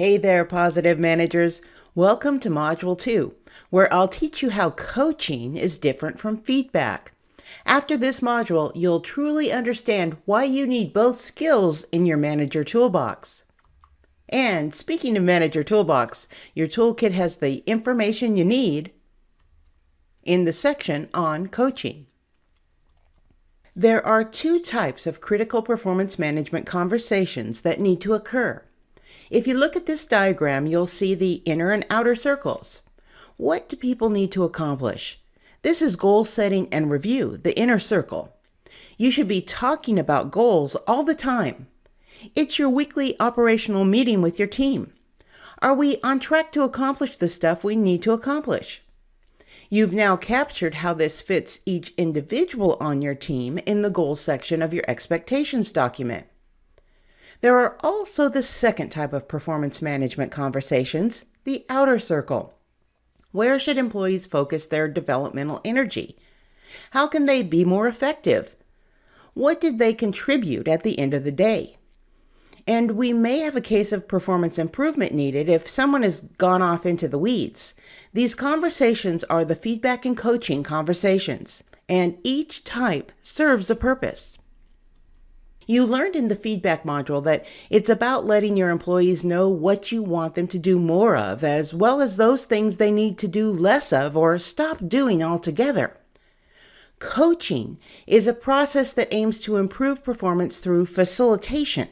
Hey there, positive managers. Welcome to Module 2, where I'll teach you how coaching is different from feedback. After this module, you'll truly understand why you need both skills in your manager toolbox. And speaking of manager toolbox, your toolkit has the information you need in the section on coaching. There are two types of critical performance management conversations that need to occur. If you look at this diagram, you'll see the inner and outer circles. What do people need to accomplish? This is goal setting and review, the inner circle. You should be talking about goals all the time. It's your weekly operational meeting with your team. Are we on track to accomplish the stuff we need to accomplish? You've now captured how this fits each individual on your team in the goals section of your expectations document. There are also the second type of performance management conversations, the outer circle. Where should employees focus their developmental energy? How can they be more effective? What did they contribute at the end of the day? And we may have a case of performance improvement needed if someone has gone off into the weeds. These conversations are the feedback and coaching conversations, and each type serves a purpose. You learned in the feedback module that it's about letting your employees know what you want them to do more of, as well as those things they need to do less of or stop doing altogether. Coaching is a process that aims to improve performance through facilitation.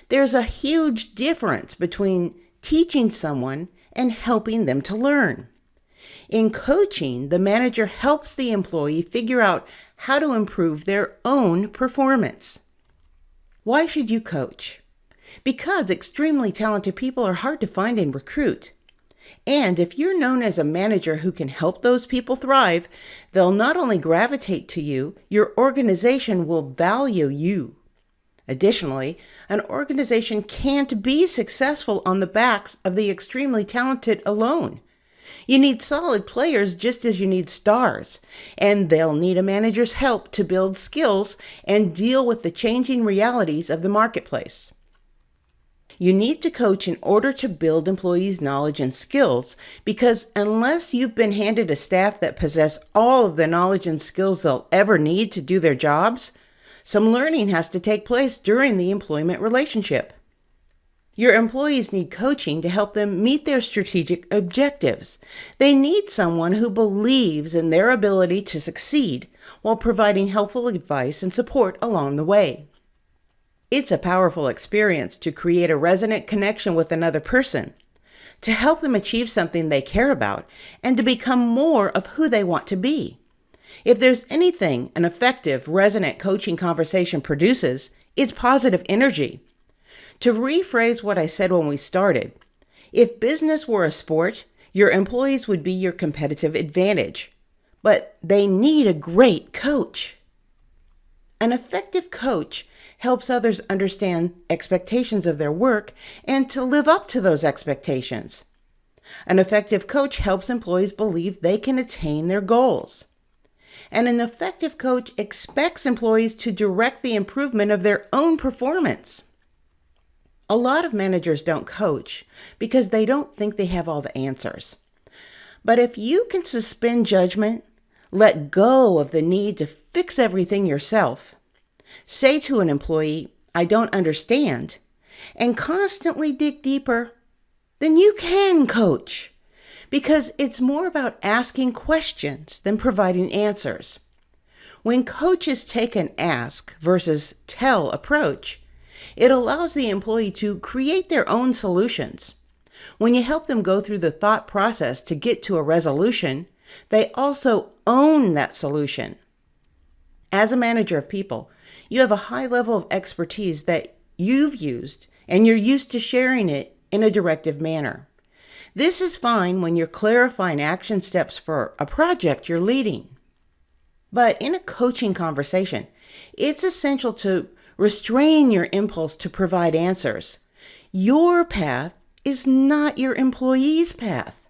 There's a huge difference between teaching someone and helping them to learn. In coaching, the manager helps the employee figure out how to improve their own performance. Why should you coach? Because extremely talented people are hard to find and recruit. And if you're known as a manager who can help those people thrive, they'll not only gravitate to you, your organization will value you. Additionally, an organization can't be successful on the backs of the extremely talented alone. You need solid players just as you need stars, and they'll need a manager's help to build skills and deal with the changing realities of the marketplace. You need to coach in order to build employees' knowledge and skills, because unless you've been handed a staff that possess all of the knowledge and skills they'll ever need to do their jobs, some learning has to take place during the employment relationship. Your employees need coaching to help them meet their strategic objectives. They need someone who believes in their ability to succeed while providing helpful advice and support along the way. It's a powerful experience to create a resonant connection with another person, to help them achieve something they care about, and to become more of who they want to be. If there's anything an effective, resonant coaching conversation produces, it's positive energy. To rephrase what I said when we started, if business were a sport, your employees would be your competitive advantage, but they need a great coach. An effective coach helps others understand expectations of their work and to live up to those expectations. An effective coach helps employees believe they can attain their goals. And an effective coach expects employees to direct the improvement of their own performance. A lot of managers don't coach because they don't think they have all the answers. But if you can suspend judgment, let go of the need to fix everything yourself, say to an employee, "I don't understand," and constantly dig deeper, then you can coach. Because it's more about asking questions than providing answers. When coaches take an ask versus tell approach, it allows the employee to create their own solutions. When you help them go through the thought process to get to a resolution, they also own that solution. As a manager of people, you have a high level of expertise that you've used, and you're used to sharing it in a directive manner. This is fine when you're clarifying action steps for a project you're leading. But in a coaching conversation, it's essential to restrain your impulse to provide answers. Your path is not your employee's path.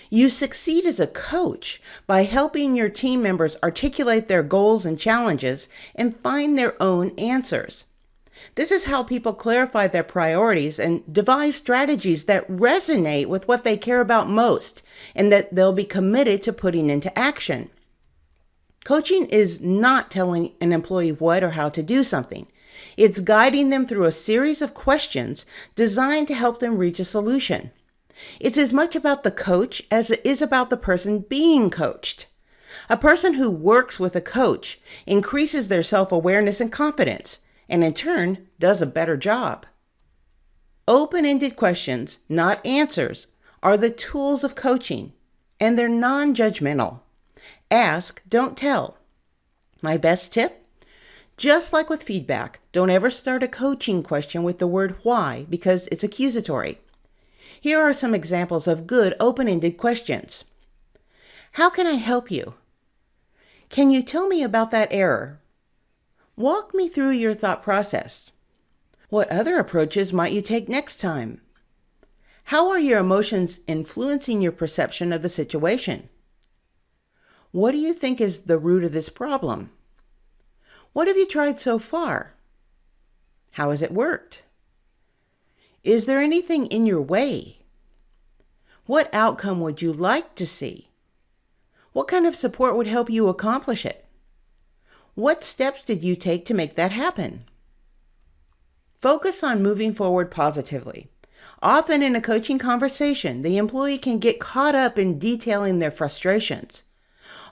You succeed as a coach by helping your team members articulate their goals and challenges and find their own answers. This is how people clarify their priorities and devise strategies that resonate with what they care about most and that they'll be committed to putting into action. Coaching is not telling an employee what or how to do something. It's guiding them through a series of questions designed to help them reach a solution. It's as much about the coach as it is about the person being coached. A person who works with a coach increases their self-awareness and confidence, and in turn, does a better job. Open-ended questions, not answers, are the tools of coaching, and they're non-judgmental. Ask, don't tell. My best tip? Just like with feedback, don't ever start a coaching question with the word why because it's accusatory. Here are some examples of good open-ended questions. How can I help you? Can you tell me about that error? Walk me through your thought process. What other approaches might you take next time? How are your emotions influencing your perception of the situation? What do you think is the root of this problem? What have you tried so far? How has it worked? Is there anything in your way? What outcome would you like to see? What kind of support would help you accomplish it? What steps did you take to make that happen? Focus on moving forward positively. Often in a coaching conversation, the employee can get caught up in detailing their frustrations.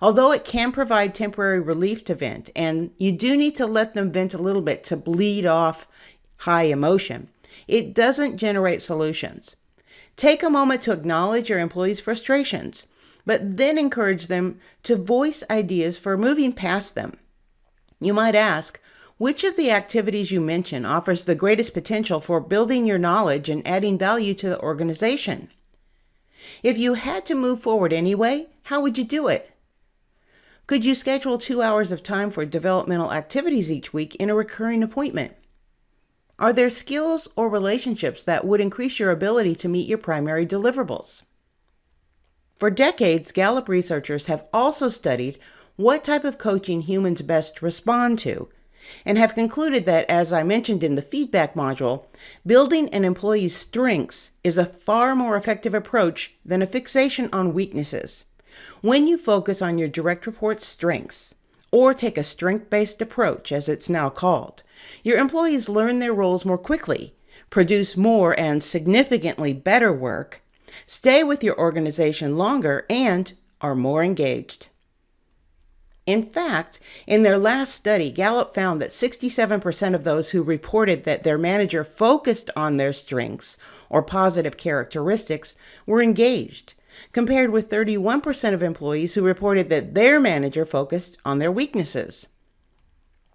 Although it can provide temporary relief to vent, and you do need to let them vent a little bit to bleed off high emotion, it doesn't generate solutions. Take a moment to acknowledge your employee's frustrations, but then encourage them to voice ideas for moving past them. You might ask, which of the activities you mention offers the greatest potential for building your knowledge and adding value to the organization? If you had to move forward anyway, how would you do it? Could you schedule 2 hours of time for developmental activities each week in a recurring appointment? Are there skills or relationships that would increase your ability to meet your primary deliverables? For decades, Gallup researchers have also studied what type of coaching humans best respond to, and have concluded that, as I mentioned in the feedback module, building an employee's strengths is a far more effective approach than a fixation on weaknesses. When you focus on your direct report's strengths, or take a strength-based approach, as it's now called, your employees learn their roles more quickly, produce more and significantly better work, stay with your organization longer, and are more engaged. In fact, in their last study, Gallup found that 67% of those who reported that their manager focused on their strengths or positive characteristics were engaged, compared with 31% of employees who reported that their manager focused on their weaknesses.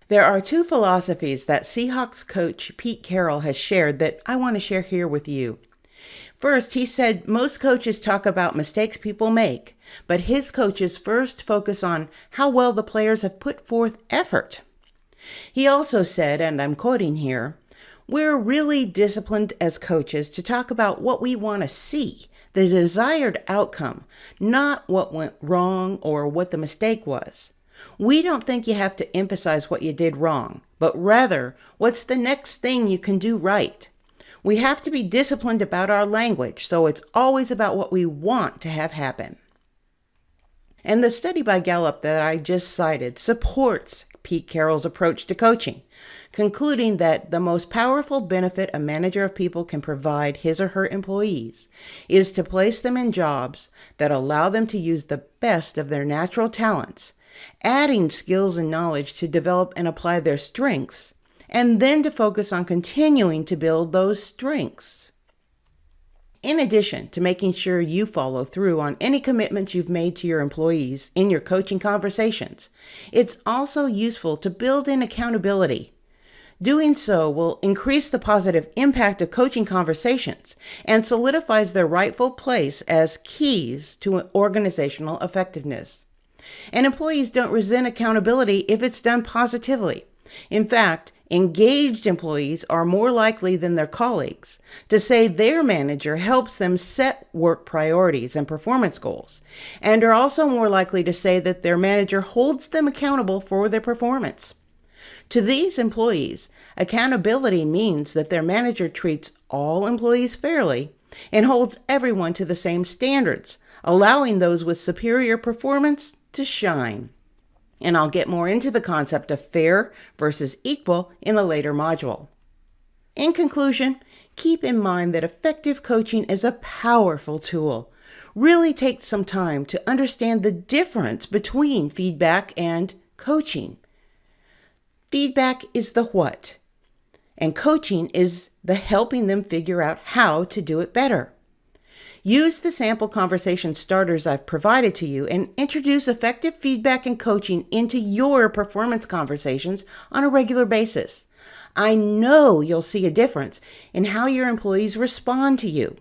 There are two philosophies that Seahawks coach Pete Carroll has shared that I want to share here with you. First, he said most coaches talk about mistakes people make, but his coaches first focus on how well the players have put forth effort. He also said, and I'm quoting here, "We're really disciplined as coaches to talk about what we want to see, the desired outcome, not what went wrong or what the mistake was. We don't think you have to emphasize what you did wrong, but rather, what's the next thing you can do right? We have to be disciplined about our language, so it's always about what we want to have happen." And the study by Gallup that I just cited supports Pete Carroll's approach to coaching, concluding that the most powerful benefit a manager of people can provide his or her employees is to place them in jobs that allow them to use the best of their natural talents, adding skills and knowledge to develop and apply their strengths, and then to focus on continuing to build those strengths. In addition to making sure you follow through on any commitments you've made to your employees in your coaching conversations, it's also useful to build in accountability. Doing so will increase the positive impact of coaching conversations and solidifies their rightful place as keys to organizational effectiveness. And employees don't resent accountability if it's done positively. In fact, engaged employees are more likely than their colleagues to say their manager helps them set work priorities and performance goals, and are also more likely to say that their manager holds them accountable for their performance. To these employees, accountability means that their manager treats all employees fairly and holds everyone to the same standards, allowing those with superior performance to shine. And I'll get more into the concept of fair versus equal in a later module. In conclusion, keep in mind that effective coaching is a powerful tool. Really take some time to understand the difference between feedback and coaching. Feedback is the what, and coaching is the helping them figure out how to do it better. Use the sample conversation starters I've provided to you and introduce effective feedback and coaching into your performance conversations on a regular basis. I know you'll see a difference in how your employees respond to you.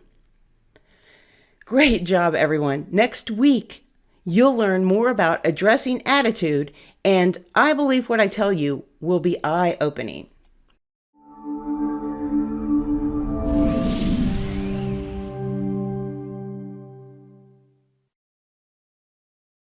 Great job, everyone. Next week, you'll learn more about addressing attitude, and I believe what I tell you will be eye-opening.